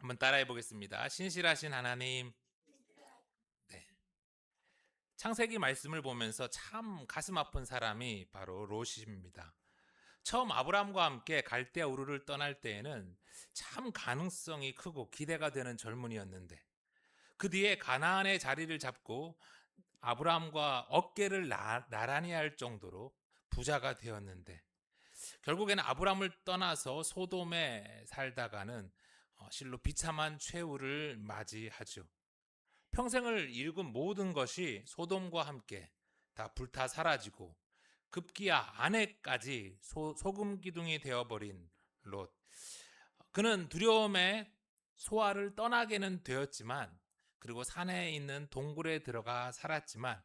한번 따라해 보겠습니다. 신실하신 하나님. 네. 창세기 말씀을 보면서 참 가슴 아픈 사람이 바로 롯입니다. 처음 아브라함과 함께 갈대아 우르를 떠날 때에는 참 가능성이 크고 기대가 되는 젊은이였는데, 그 뒤에 가나안의 자리를 잡고 아브라함과 어깨를 나란히 할 정도로 부자가 되었는데, 결국에는 아브라함을 떠나서 소돔에 살다가는 실로 비참한 최후를 맞이하죠. 평생을 일군 모든 것이 소돔과 함께 다 불타 사라지고, 급기야 아내까지 소금 기둥이 되어버린 롯. 그는 두려움에 소아를 떠나게는 되었지만, 그리고 산에 있는 동굴에 들어가 살았지만,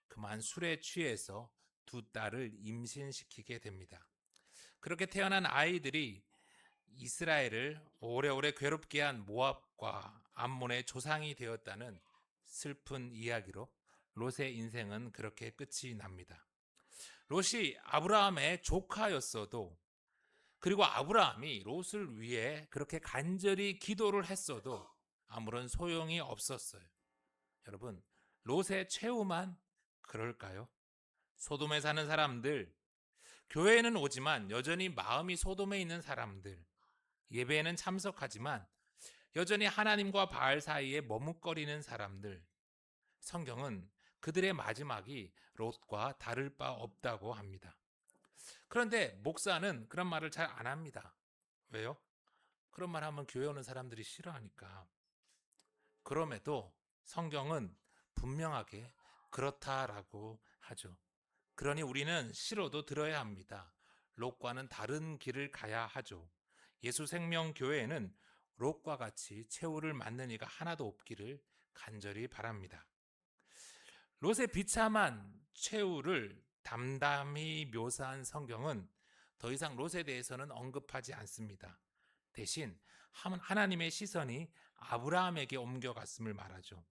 그만 술에 취해서 두 딸을 임신시키게 됩니다. 그렇게 태어난 아이들이 이스라엘을 오래오래 괴롭게 한 모압과 암몬의 조상이 되었다는 슬픈 이야기로 롯의 인생은 그렇게 끝이 납니다. 롯이 아브라함의 조카였어도, 그리고 아브라함이 롯을 위해 그렇게 간절히 기도를 했어도 아무런 소용이 없었어요. 여러분, 롯의 최후만 그럴까요? 소돔에 사는 사람들, 교회에는 오지만 여전히 마음이 소돔에 있는 사람들, 예배에는 참석하지만 여전히 하나님과 바알 사이에 머뭇거리는 사람들, 성경은 그들의 마지막이 롯과 다를 바 없다고 합니다. 그런데 목사는 그런 말을 잘 안 합니다. 왜요? 그런 말 하면 교회 오는 사람들이 싫어하니까. 그럼에도 성경은 분명하게 그렇다라고 하죠. 그러니 우리는 싫어도 들어야 합니다. 롯과는 다른 길을 가야 하죠. 예수생명교회에는 롯과 같이 최후를 맞는 이가 하나도 없기를 간절히 바랍니다. 롯의 비참한 최후를 담담히 묘사한 성경은 더 이상 롯에 대해서는 언급하지 않습니다. 대신 하나님의 시선이 아브라함에게 옮겨갔음을 말하죠.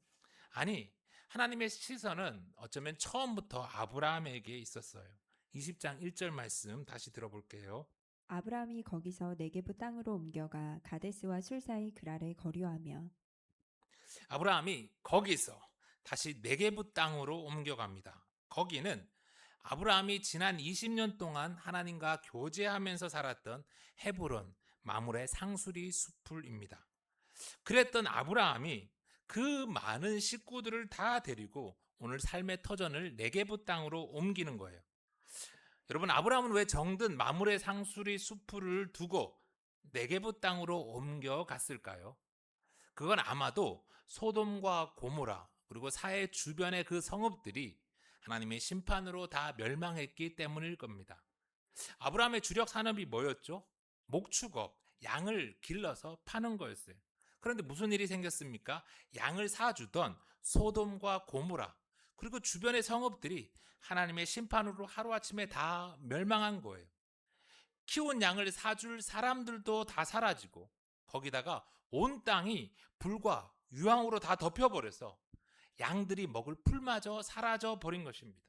아니, 하나님의 시선은 어쩌면 처음부터 아브라함에게 있었어요. 20장 1절 말씀 다시 들어볼게요. 아브라함이 거기서 네게부 땅으로 옮겨가 가데스와 술 사이 그랄에 거류하며 아브라함이 거기서 다시 네게부 땅으로 옮겨갑니다. 거기는 아브라함이 지난 20년 동안 하나님과 교제하면서 살았던 헤브론, 마물의 상수리 숲풀입니다. 그랬던 아브라함이 그 많은 식구들을 다 데리고 오늘 삶의 터전을 네게부 땅으로 옮기는 거예요. 여러분, 아브라함은 왜 정든 마물의 상수리 숲을 두고 네게부 땅으로 옮겨갔을까요? 그건 아마도 소돔과 고모라, 그리고 사해 주변의 그 성읍들이 하나님의 심판으로 다 멸망했기 때문일 겁니다. 아브라함의 주력 산업이 뭐였죠? 목축업, 양을 길러서 파는 거였어요. 그런데 무슨 일이 생겼습니까? 양을 사주던 소돔과 고모라, 그리고 주변의 성읍들이 하나님의 심판으로 하루아침에 다 멸망한 거예요. 키운 양을 사줄 사람들도 다 사라지고, 거기다가 온 땅이 불과 유황으로 다 덮여버려서 양들이 먹을 풀마저 사라져 버린 것입니다.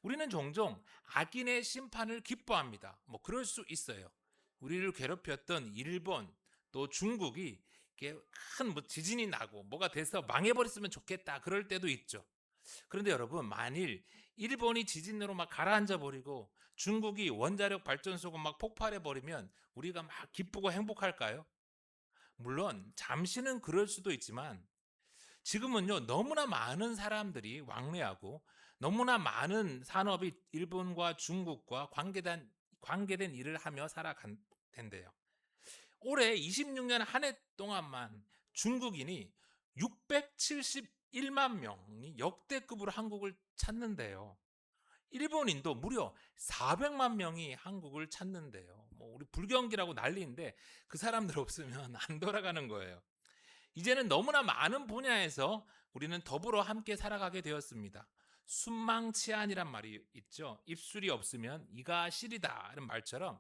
우리는 종종 악인의 심판을 기뻐합니다. 뭐 그럴 수 있어요. 우리를 괴롭혔던 일본 또 중국이 이렇게 큰 지진이 나고 뭐가 돼서 망해버렸으면 좋겠다 그럴 때도 있죠. 그런데 여러분, 만일 일본이 지진으로 막 가라앉아 버리고 중국이 원자력 발전소가 막 폭발해 버리면 우리가 막 기쁘고 행복할까요? 물론 잠시는 그럴 수도 있지만, 지금은요, 너무나 많은 사람들이 왕래하고 너무나 많은 산업이 일본과 중국과 관계된 일을 하며 살아간 텐데요. 올해 26년 한 해 동안만 중국인이 671만 명이 역대급으로 한국을 찾는데요. 일본인도 무려 400만 명이 한국을 찾는데요. 뭐 우리 불경기라고 난리인데 그 사람들 없으면 안 돌아가는 거예요. 이제는 너무나 많은 분야에서 우리는 더불어 함께 살아가게 되었습니다. 순망치안이란 말이 있죠. 입술이 없으면 이가 시리다 이런 말처럼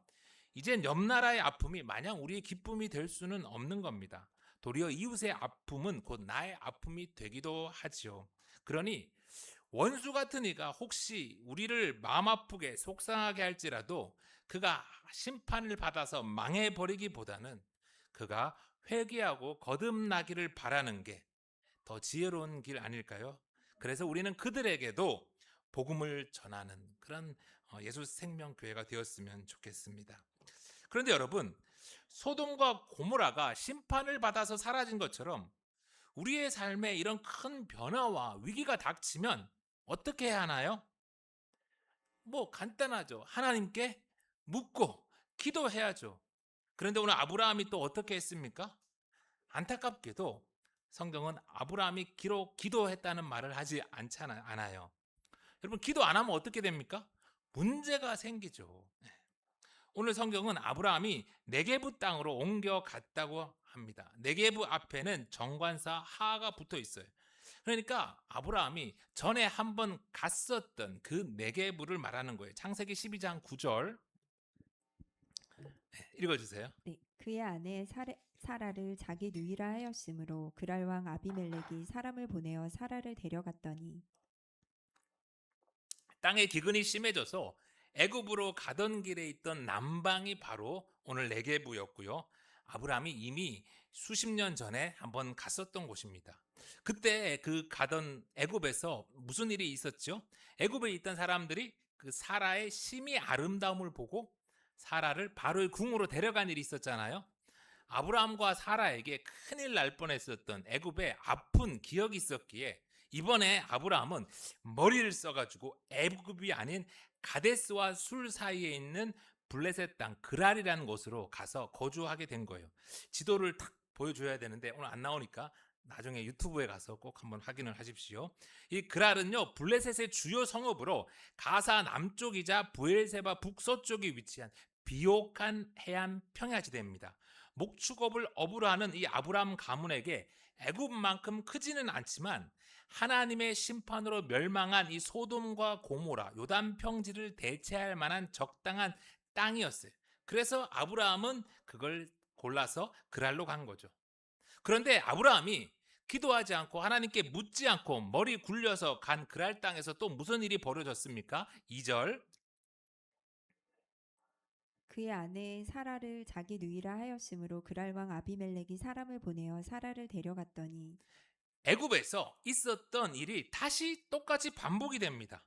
이젠 옆 나라의 아픔이 마냥 우리의 기쁨이 될 수는 없는 겁니다. 도리어 이웃의 아픔은 곧 나의 아픔이 되기도 하지요. 그러니 원수 같은 이가 혹시 우리를 마음 아프게 속상하게 할지라도 그가 심판을 받아서 망해버리기보다는 그가 회개하고 거듭나기를 바라는 게 더 지혜로운 길 아닐까요? 그래서 우리는 그들에게도 복음을 전하는 그런 예수 생명교회가 되었으면 좋겠습니다. 그런데 여러분, 소돔과 고모라가 심판을 받아서 사라진 것처럼 우리의 삶에 이런 큰 변화와 위기가 닥치면 어떻게 해야 하나요? 뭐 간단하죠. 하나님께 묻고 기도해야죠. 그런데 오늘 아브라함이 또 어떻게 했습니까? 안타깝게도 성경은 아브라함이 기도했다는 말을 하지 않아요. 여러분, 기도 안 하면 어떻게 됩니까? 문제가 생기죠. 오늘 성경은 아브라함이 네게부 땅으로 옮겨갔다고 합니다. 네게부 앞에는 정관사 하가 붙어 있어요. 그러니까 아브라함이 전에 한번 갔었던 그 네게부를 말하는 거예요. 창세기 12장 9절 읽어주세요. 네, 그의 아내 사라를 자기 누이라 하였으므로 그랄 왕 아비멜렉이 사람을 보내어 사라를 데려갔더니 땅의 기근이 심해져서 애굽으로 가던 길에 있던 남방이 바로 오늘 네게부였고요. 아브라함이 이미 수십 년 전에 한번 갔었던 곳입니다. 그때 그 가던 애굽에서 무슨 일이 있었죠? 애굽에 있던 사람들이 그 사라의 심히 아름다움을 보고 사라를 바로의 궁으로 데려간 일이 있었잖아요. 아브라함과 사라에게 큰일 날 뻔했었던 애굽의 아픈 기억이 있었기에 이번에 아브라함은 머리를 써가지고 애굽이 아닌 가데스와 술 사이에 있는 블레셋 땅 그랄이라는 곳으로 가서 거주하게 된 거예요. 지도를 탁 보여줘야 되는데 오늘 안 나오니까 나중에 유튜브에 가서 꼭 한번 확인을 하십시오. 이 그랄은요, 블레셋의 주요 성읍으로 가사 남쪽이자 부엘세바 북서쪽에 위치한 비옥한 해안 평야지대입니다. 목축업을 업으로 하는 이 아브라함 가문에게 애굽만큼 크지는 않지만 하나님의 심판으로 멸망한 이 소돔과 고모라 요단 평지를 대체할 만한 적당한 땅이었어요. 그래서 아브라함은 그걸 골라서 그랄로 간 거죠. 그런데 아브라함이 기도하지 않고 하나님께 묻지 않고 머리 굴려서 간 그랄 땅에서 또 무슨 일이 벌어졌습니까? 2절 그의 아내 사라를 자기 누이라 하였으므로 그랄 왕 아비멜렉이 사람을 보내어 사라를 데려갔더니 애굽에서 있었던 일이 다시 똑같이 반복이 됩니다.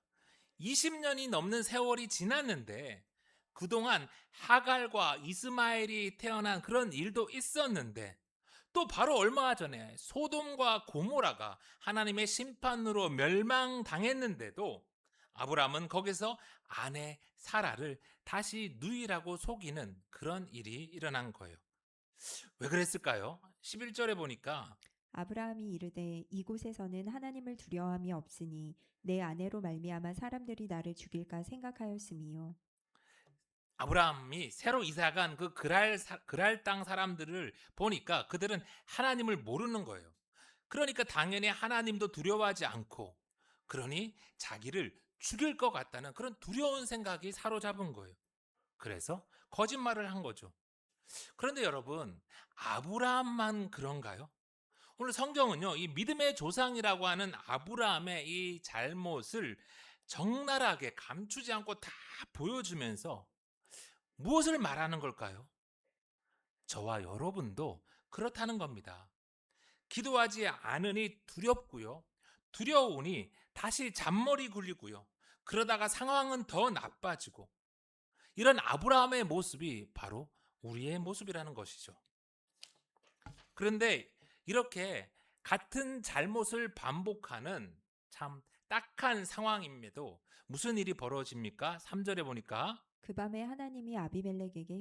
20년이 넘는 세월이 지났는데 그동안 하갈과 이스마엘이 태어난 그런 일도 있었는데 또 바로 얼마 전에 소돔과 고모라가 하나님의 심판으로 멸망당했는데도 아브라함은 거기서 아내 사라를 다시 누이라고 속이는 그런 일이 일어난 거예요. 왜 그랬을까요? 11절에 보니까 아브라함이 이르되 이곳에서는 하나님을 두려워함이 없으니 내 아내로 말미암아 사람들이 나를 죽일까 생각하였음이요. 아브라함이 새로 이사간 그 그랄 땅 사람들을 보니까 그들은 하나님을 모르는 거예요. 그러니까 당연히 하나님도 두려워하지 않고 그러니 자기를 죽일 것 같다는 그런 두려운 생각이 사로잡은 거예요. 그래서 거짓말을 한 거죠. 그런데 여러분, 아브라함만 그런가요? 오늘 성경은요, 이 믿음의 조상이라고 하는 아브라함의 이 잘못을 적나라하게 감추지 않고 다 보여주면서 무엇을 말하는 걸까요? 저와 여러분도 그렇다는 겁니다. 기도하지 않으니 두렵고요. 두려우니 다시 잔머리 굴리고요. 그러다가 상황은 더 나빠지고 이런 아브라함의 모습이 바로 우리의 모습이라는 것이죠. 그런데 이렇게 같은 잘못을 반복하는 참 딱한 상황임에도 무슨 일이 벌어집니까? 3절에 보니까 그 밤에 하나님이 아비멜렉에게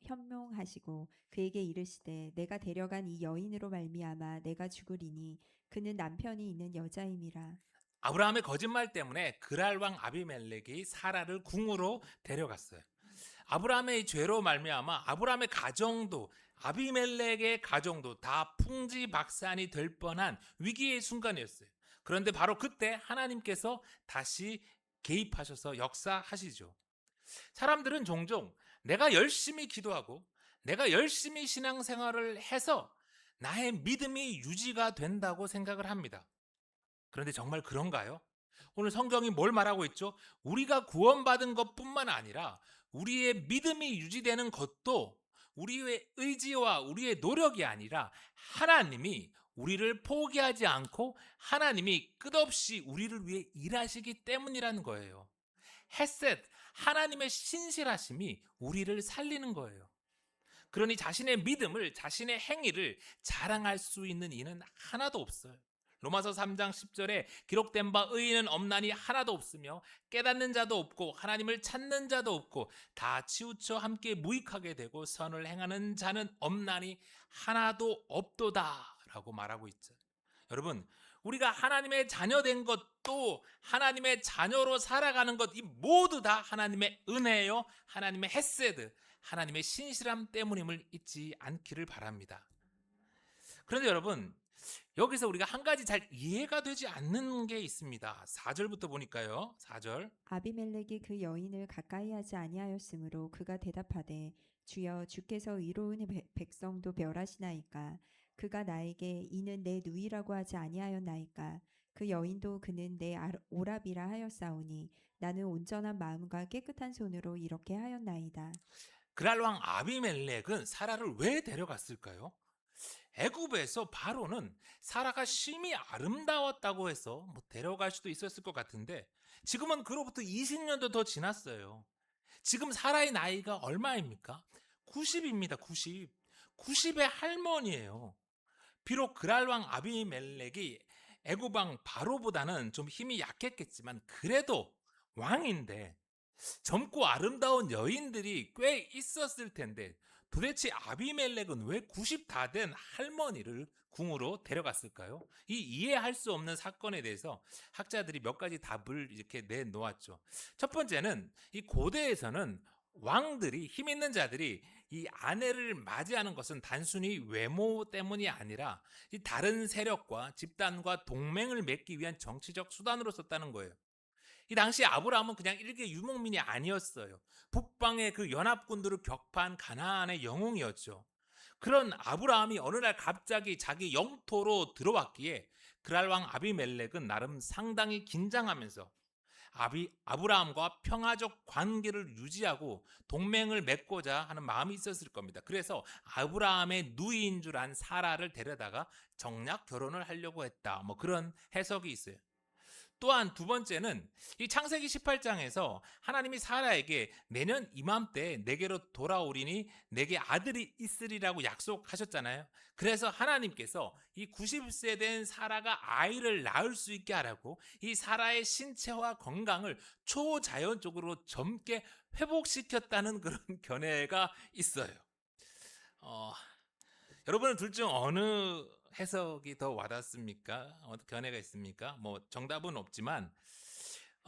현몽하시고 그에게 이르시되 내가 데려간 이 여인으로 말미암아 내가 죽으리니 그는 남편이 있는 여자임이라. 아브라함의 거짓말 때문에 그랄 왕 아비멜렉이 사라를 궁으로 데려갔어요. 아브라함의 죄로 말미암아 아브라함의 가정도 아비멜렉의 가정도 다 풍지박산이 될 뻔한 위기의 순간이었어요. 그런데 바로 그때 하나님께서 다시 개입하셔서 역사하시죠. 사람들은 종종 내가 열심히 기도하고 내가 열심히 신앙생활을 해서 나의 믿음이 유지가 된다고 생각을 합니다. 그런데 정말 그런가요? 오늘 성경이 뭘 말하고 있죠? 우리가 구원받은 것뿐만 아니라 우리의 믿음이 유지되는 것도 우리의 의지와 우리의 노력이 아니라 하나님이 우리를 포기하지 않고 하나님이 끝없이 우리를 위해 일하시기 때문이라는 거예요. 헤셋, 하나님의 신실하심이 우리를 살리는 거예요. 그러니 자신의 믿음을, 자신의 행위를 자랑할 수 있는 이는 하나도 없어요. 로마서 3장 10절에 기록된 바 의인은 없나니 하나도 없으며 깨닫는 자도 없고 하나님을 찾는 자도 없고 다 치우쳐 함께 무익하게 되고 선을 행하는 자는 없나니 하나도 없도다 라고 말하고 있죠. 여러분, 우리가 하나님의 자녀된 것도 하나님의 자녀로 살아가는 것, 이 모두 다 하나님의 은혜요, 하나님의 헤세드, 하나님의 신실함 때문임을 잊지 않기를 바랍니다. 그런데 여러분, 여기서 우리가 한 가지 잘 이해가 되지 않는 게 있습니다. 4절부터 보니까요. 4절. 아비멜렉이 그 여인을 가까이 하지 아니하였으므로 그가 대답하되 주여 주께서 의로운 백성도 멸하시나이까 그가 나에게 이는 내 누이라고 하지 아니하였나이까 그 여인도 그는 내 오랍이라 하였사오니 나는 온전한 마음과 깨끗한 손으로 이렇게 하였나이다. 그랄 왕 아비멜렉은 사라를 왜 데려갔을까요? 애굽에서 바로는 사라가 심히 아름다웠다고 해서 데려갈 수도 있었을 것 같은데 지금은 그로부터 20년도 더 지났어요. 지금 사라의 나이가 얼마입니까? 90입니다. 90. 90의 할머니예요. 비록 그랄 왕 아비멜렉이 애굽 왕 바로보다는 좀 힘이 약했겠지만 그래도 왕인데 젊고 아름다운 여인들이 꽤 있었을 텐데 도대체 아비멜렉은 왜 90 다 된 할머니를 궁으로 데려갔을까요? 이 이해할 수 없는 사건에 대해서 학자들이 몇 가지 답을 이렇게 내놓았죠. 첫 번째는 이 고대에서는 왕들이, 힘 있는 자들이 이 아내를 맞이하는 것은 단순히 외모 때문이 아니라 이 다른 세력과 집단과 동맹을 맺기 위한 정치적 수단으로 썼다는 거예요. 이 당시 아브라함은 그냥 일개 유목민이 아니었어요. 북방의 그 연합군들을 격파한 가나안의 영웅이었죠. 그런 아브라함이 어느 날 갑자기 자기 영토로 들어왔기에 그랄 왕 아비멜렉은 나름 상당히 긴장하면서 아브라함과 평화적 관계를 유지하고 동맹을 맺고자 하는 마음이 있었을 겁니다. 그래서 아브라함의 누이인 줄 안 사라를 데려다가 정략 결혼을 하려고 했다. 뭐 그런 해석이 있어요. 또한 두 번째는 이 창세기 18장에서 하나님이 사라에게 내년 이맘때 내게로 돌아오리니 내게 아들이 있으리라고 약속하셨잖아요. 그래서 하나님께서 이 90세 된 사라가 아이를 낳을 수 있게 하라고 이 사라의 신체와 건강을 초자연적으로 젊게 회복시켰다는 그런 견해가 있어요. 여러분은 둘 중 어느 해석이 더 와닿습니까? 견해가 있습니까? 뭐 정답은 없지만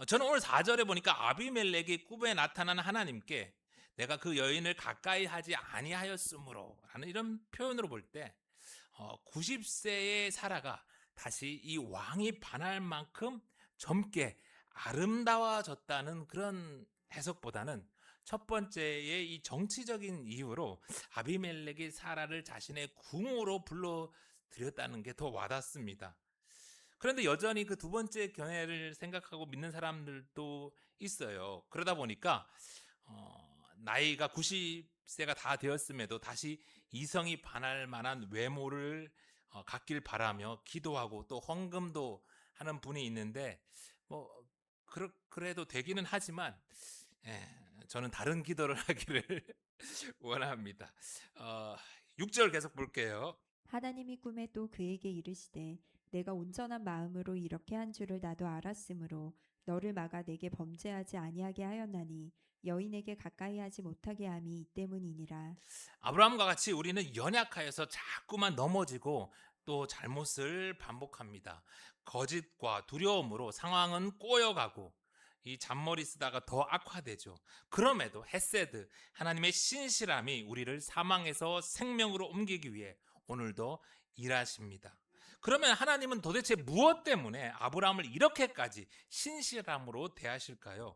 저는 오늘 4절에 보니까 아비멜렉이 꿈에 나타난 하나님께 내가 그 여인을 가까이 하지 아니하였으므로 라는 이런 표현으로 볼 때 90세의 사라가 다시 이 왕이 반할 만큼 젊게 아름다워졌다는 그런 해석보다는 첫 번째의 이 정치적인 이유로 아비멜렉이 사라를 자신의 궁으로 불러들였다는 게 더 와닿습니다. 그런데 여전히 그 두 번째 견해를 생각하고 믿는 사람들도 있어요. 그러다 보니까 나이가 90세가 다 되었음에도 다시 이성이 반할 만한 외모를 갖길 바라며 기도하고 또 헌금도 하는 분이 있는데 뭐 그래도 되기는 하지만 저는 다른 기도를 하기를 원합니다. 6절 계속 볼게요. 하나님이 꿈에 또 그에게 이르시되 내가 온전한 마음으로 이렇게 한 줄을 나도 알았으므로 너를 막아 내게 범죄하지 아니하게 하였나니 여인에게 가까이 하지 못하게 함이 이 때문이니라. 아브라함과 같이 우리는 연약하여서 자꾸만 넘어지고 또 잘못을 반복합니다. 거짓과 두려움으로 상황은 꼬여가고 이 잔머리 쓰다가 더 악화되죠. 그럼에도 헤세드, 하나님의 신실함이 우리를 사망에서 생명으로 옮기기 위해 오늘도 일하십니다. 그러면 하나님은 도대체 무엇 때문에 아브라함을 이렇게까지 신실함으로 대하실까요?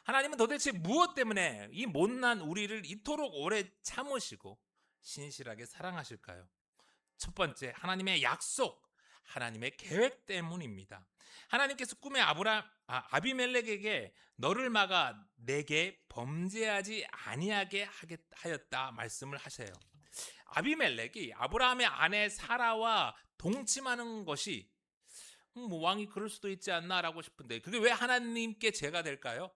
하나님은 도대체 무엇 때문에 이 못난 우리를 이토록 오래 참으시고 신실하게 사랑하실까요? 첫 번째, 하나님의 약속. 하나님의 계획 때문입니다. 하나님께서 꿈에 아비멜렉에게 너를 막아 내게 범죄하지 아니하게 하였다 말씀을 하세요. 아비멜렉이 아브라함의 아내 사라와 동침하는 것이 뭐 왕이 그럴 수도 있지 않나라고 싶은데 그게 왜 하나님께 죄가 될까요?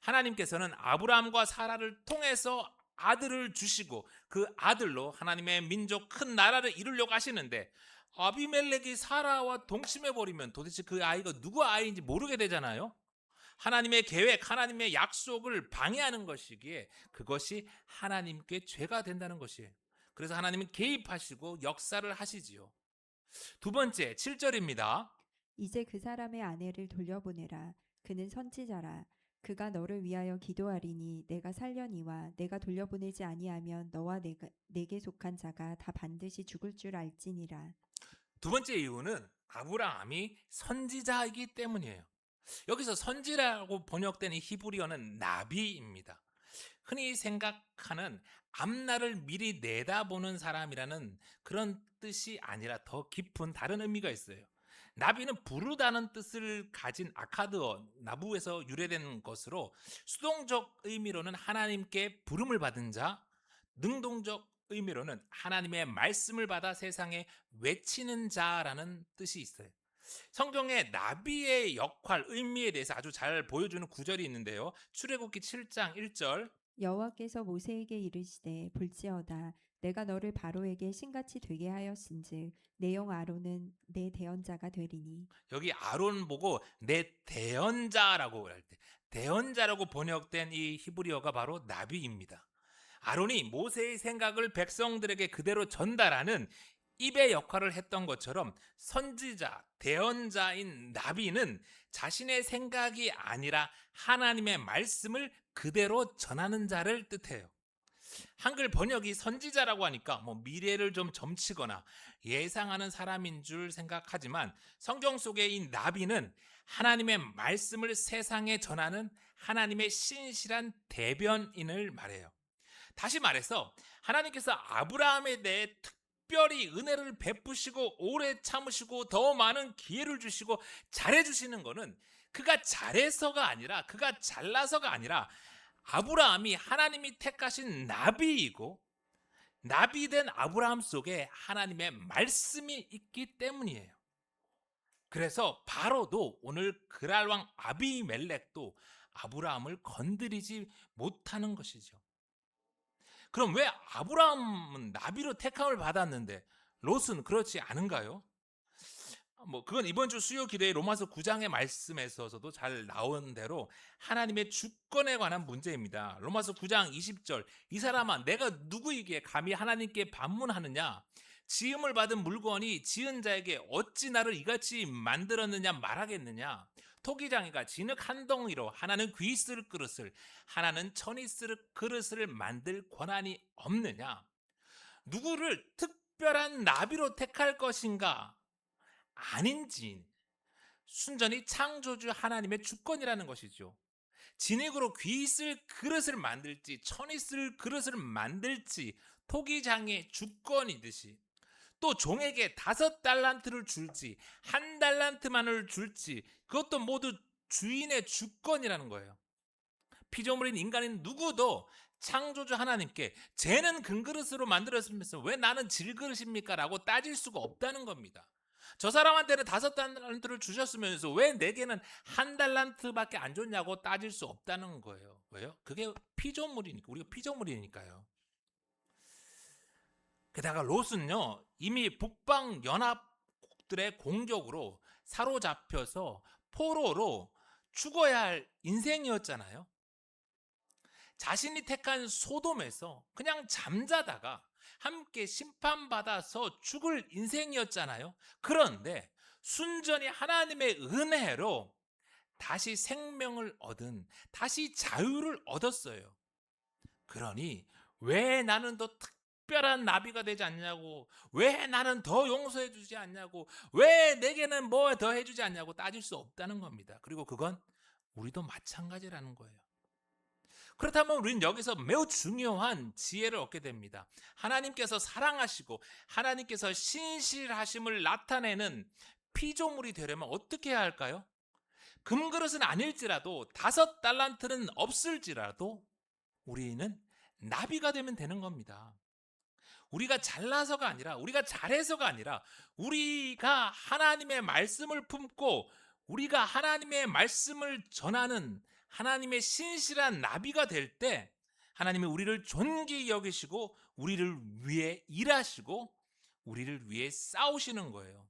하나님께서는 아브라함과 사라를 통해서 아들을 주시고 그 아들로 하나님의 민족 큰 나라를 이루려고 하시는데 아비멜렉이 사라와 동침해 버리면 도대체 그 아이가 누구 아이인지 모르게 되잖아요. 하나님의 계획, 하나님의 약속을 방해하는 것이기에 그것이 하나님께 죄가 된다는 것이에요. 그래서 하나님은 개입하시고 역사를 하시지요. 두 번째, 7절입니다. 이제 그 사람의 아내를 돌려보내라. 그는 선지자라. 그가 너를 위하여 기도하리니 내가 살려니와 내가 돌려보내지 아니하면 너와 내게 속한 자가 다 반드시 죽을 줄 알지니라. 두 번째 이유는 아브라함이 선지자이기 때문이에요. 여기서 선지라고 번역된 이 히브리어는 나비입니다. 흔히 생각하는 앞날을 미리 내다보는 사람이라는 그런 뜻이 아니라 더 깊은 다른 의미가 있어요. 나비는 부르다는 뜻을 가진 아카드어 나부에서 유래된 것으로 수동적 의미로는 하나님께 부름을 받은 자, 능동적 의미로는 하나님의 말씀을 받아 세상에 외치는 자라는 뜻이 있어요. 성경에 나비의 역할, 의미에 대해서 아주 잘 보여주는 구절이 있는데요. 출애굽기 7장 1절. 여호와께서 모세에게 이르시되 볼지어다 내가 너를 바로에게 신같이 되게 하였은즉 내 영 아론은 내 대언자가 되리니. 여기 아론 보고 내 대언자라고 할 때 대언자라고 번역된 이 히브리어가 바로 나비입니다. 아론이 모세의 생각을 백성들에게 그대로 전달하는 입의 역할을 했던 것처럼 선지자, 대언자인 나비는 자신의 생각이 아니라 하나님의 말씀을 그대로 전하는 자를 뜻해요. 한글 번역이 선지자라고 하니까 뭐 미래를 좀 점치거나 예상하는 사람인 줄 생각하지만 성경 속의 이 나비는 하나님의 말씀을 세상에 전하는 하나님의 신실한 대변인을 말해요. 다시 말해서 하나님께서 아브라함에 대해 특별히 은혜를 베푸시고 오래 참으시고 더 많은 기회를 주시고 잘해주시는 것은 그가 잘해서가 아니라 그가 잘나서가 아니라 아브라함이 하나님이 택하신 나비이고 나비된 아브라함 속에 하나님의 말씀이 있기 때문이에요. 그래서 바로도 오늘 그랄왕 아비멜렉도 아브라함을 건드리지 못하는 것이죠. 그럼 왜 아브라함은 나비로 택함을 받았는데 롯은 그렇지 않은가요? 뭐 그건 이번 주 수요 기도의 로마서 9장의 말씀에서도 잘 나온 대로 하나님의 주권에 관한 문제입니다. 로마서 9장 20절 이 사람아 내가 누구이기에 감히 하나님께 반문하느냐 지음을 받은 물건이 지은 자에게 어찌 나를 이같이 만들었느냐 말하겠느냐 토기장이가 진흙 한 덩이로 하나는 귀 쓸 그릇을 하나는 천이 쓸 그릇을 만들 권한이 없느냐 누구를 특별한 나비로 택할 것인가 아닌지 순전히 창조주 하나님의 주권이라는 것이죠. 진흙으로 귀 쓸 그릇을 만들지 천이 쓸 그릇을 만들지 토기장의 주권이듯이 또 종에게 5달란트를 줄지 1달란트만을 줄지 그것도 모두 주인의 주권이라는 거예요. 피조물인 인간인 누구도 창조주 하나님께 쟤는 금그릇으로 만들었으면서 왜 나는 질그릇입니까? 라고 따질 수가 없다는 겁니다. 저 사람한테는 5달란트를 주셨으면서 왜 내게는 1달란트밖에 안 줬냐고 따질 수 없다는 거예요. 왜요? 그게 피조물이니까 우리가 피조물이니까요. 게다가 롯은요 이미 북방 연합국들의 공격으로 사로잡혀서 포로로 죽어야 할 인생이었잖아요. 자신이 택한 소돔에서 그냥 잠자다가 함께 심판받아서 죽을 인생이었잖아요. 그런데 순전히 하나님의 은혜로 다시 생명을 얻은 다시 자유를 얻었어요. 그러니 왜 나는 더 특별한 나비가 되지 않냐고 왜 나는 더 용서해 주지 않냐고 왜 내게는 뭐 더 해주지 않냐고 따질 수 없다는 겁니다. 그리고 그건 우리도 마찬가지라는 거예요. 그렇다면 우리는 여기서 매우 중요한 지혜를 얻게 됩니다. 하나님께서 사랑하시고 하나님께서 신실하심을 나타내는 피조물이 되려면 어떻게 해야 할까요? 금그릇은 아닐지라도 5달란트는 없을지라도 우리는 나비가 되면 되는 겁니다. 우리가 잘나서가 아니라, 우리가 잘해서가 아니라, 우리가 하나님의 말씀을 품고 우리가 하나님의 말씀을 전하는 하나님의 신실한 나비가 될 때 하나님이 우리를 존귀히 여기시고 우리를 위해 일하시고 우리를 위해 싸우시는 거예요.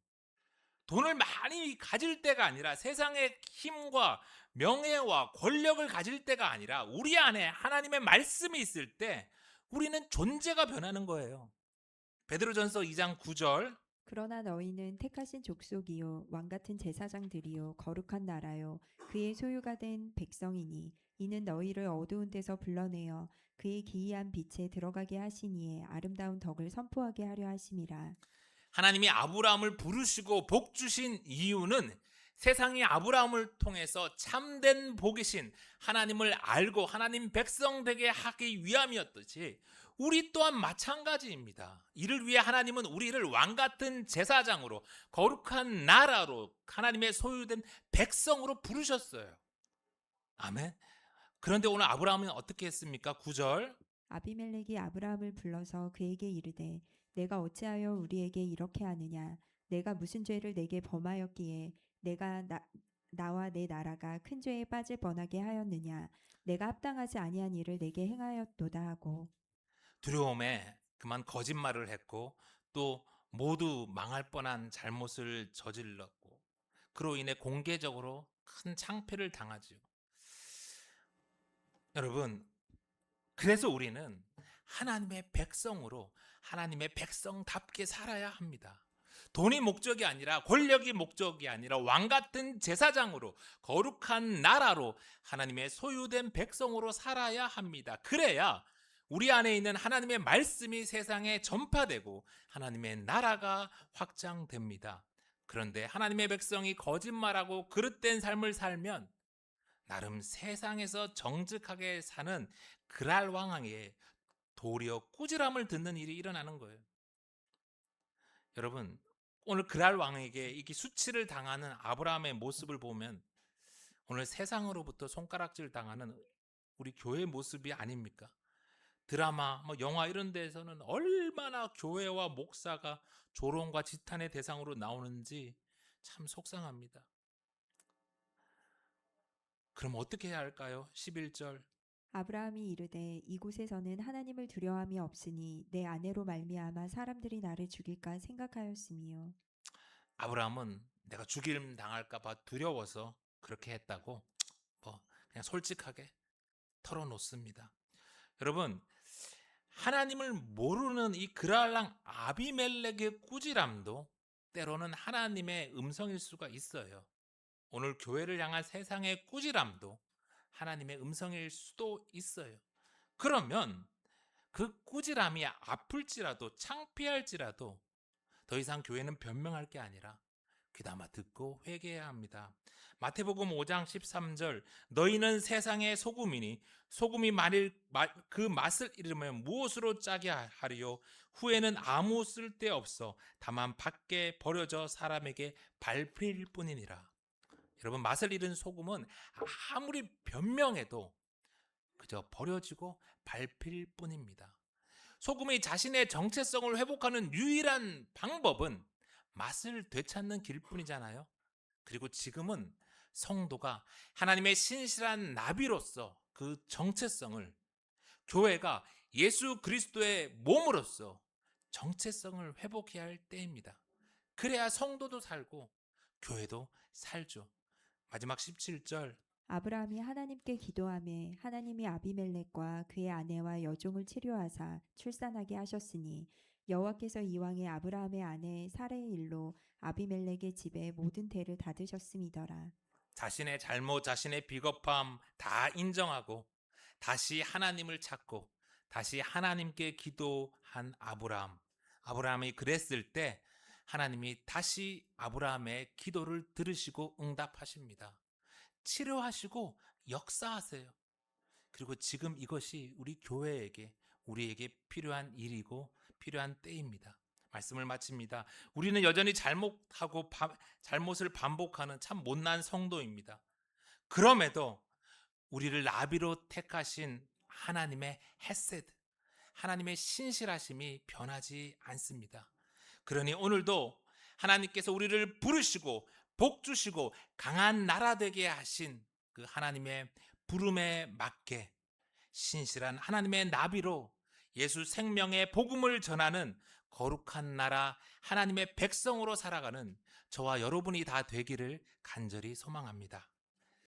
돈을 많이 가질 때가 아니라, 세상의 힘과 명예와 권력을 가질 때가 아니라, 우리 안에 하나님의 말씀이 있을 때 우리는 존재가 변하는 거예요. 베드로전서 2장 9절. 그러나 너희는 택하신 족속이요 왕 같은 제사장들이요 거룩한 나라요 그의 소유가 된 백성이니 이는 너희를 어두운 데서 불러내어 그의 기이한 빛에 들어가게 하시니에 아름다운 덕을 선포하게 하려 하심이라. 하나님이 아브라함을 부르시고 복 주신 이유는 세상이 아브라함을 통해서 참된 복이신 하나님을 알고 하나님 백성 되게 하기 위함이었듯이 우리 또한 마찬가지입니다. 이를 위해 하나님은 우리를 왕 같은 제사장으로, 거룩한 나라로, 하나님의 소유된 백성으로 부르셨어요. 아멘. 그런데 오늘 아브라함은 어떻게 했습니까? 9절. 아비멜렉이 아브라함을 불러서 그에게 이르되 내가 어찌하여 우리에게 이렇게 하느냐 내가 무슨 죄를 내게 범하였기에 내가 나와 내 나라가 큰 죄에 빠질 뻔하게 하였느냐 내가 합당하지 아니한 일을 내게 행하였도다 하고. 두려움에 그만 거짓말을 했고 또 모두 망할 뻔한 잘못을 저질렀고 그로 인해 공개적으로 큰 창피를 당하지요. 여러분, 그래서 우리는 하나님의 백성으로 하나님의 백성답게 살아야 합니다. 돈이 목적이 아니라, 권력이 목적이 아니라 왕 같은 제사장으로, 거룩한 나라로, 하나님의 소유된 백성으로 살아야 합니다. 그래야 우리 안에 있는 하나님의 말씀이 세상에 전파되고 하나님의 나라가 확장됩니다. 그런데 하나님의 백성이 거짓말하고 그릇된 삶을 살면 나름 세상에서 정직하게 사는 그랄 왕에게 도리어 꾸지람을 듣는 일이 일어나는 거예요. 여러분, 오늘 그랄 왕에게 이게 수치를 당하는 아브라함의 모습을 보면 오늘 세상으로부터 손가락질 당하는 우리 교회 모습이 아닙니까? 드라마, 영화 이런 데에서는 얼마나 교회와 목사가 조롱과 지탄의 대상으로 나오는지 참 속상합니다. 그럼 어떻게 해야 할까요? 11절. 아브라함이 이르되 이곳에서는 하나님을 두려움이 없으니 내 아내로 말미암아 사람들이 나를 죽일까 생각하였음이요. 아브라함은 내가 죽임 당할까 봐 두려워서 그렇게 했다고 그냥 솔직하게 털어놓습니다. 여러분, 하나님을 모르는 이 그랄랑 아비멜렉의 꾸지람도 때로는 하나님의 음성일 수가 있어요. 오늘 교회를 향한 세상의 꾸지람도 하나님의 음성일 수도 있어요. 그러면 그 꾸지람이 아플지라도 창피할지라도 더 이상 교회는 변명할 게 아니라 귀담아 듣고 회개해야 합니다. 마태복음 5장 13절, 너희는 세상의 소금이니 소금이 만일 그 맛을 잃으면 무엇으로 짜게 하리요? 후에는 아무 쓸데 없어 다만 밖에 버려져 사람에게 밟힐 뿐이니라. 여러분, 맛을 잃은 소금은 아무리 변명해도 그저 버려지고 밟힐 뿐입니다. 소금이 자신의 정체성을 회복하는 유일한 방법은 맛을 되찾는 길뿐이잖아요. 그리고 지금은 성도가 하나님의 신실한 나비로서 그 정체성을, 교회가 예수 그리스도의 몸으로서 정체성을 회복해야 할 때입니다. 그래야 성도도 살고 교회도 살죠. 마지막 17절. 아브라함이 하나님께 기도하매 하나님이 아비멜렉과 그의 아내와 여종을 치료하사 출산하게 하셨으니 여호와께서 이왕에 아브라함의 아내 사레의 일로 아비멜렉의 집에 모든 대를 닫으셨음이더라. 자신의 잘못, 자신의 비겁함 다 인정하고 다시 하나님을 찾고 다시 하나님께 기도한 아브라함. 아브라함이 그랬을 때 하나님이 다시 아브라함의 기도를 들으시고 응답하십니다. 치료하시고 역사하세요. 그리고 지금 이것이 우리 교회에게, 우리에게 필요한 일이고 필요한 때입니다. 말씀을 마칩니다. 우리는 여전히 잘못을 반복하는 참 못난 성도입니다. 그럼에도 우리를 나비로 택하신 하나님의 헤세드, 하나님의 신실하심이 변하지 않습니다. 그러니 오늘도 하나님께서 우리를 부르시고 복 주시고 강한 나라 되게 하신 그 하나님의 부름에 맞게 신실한 하나님의 나비로 예수 생명의 복음을 전하는 거룩한 나라 하나님의 백성으로 살아가는 저와 여러분이 다 되기를 간절히 소망합니다.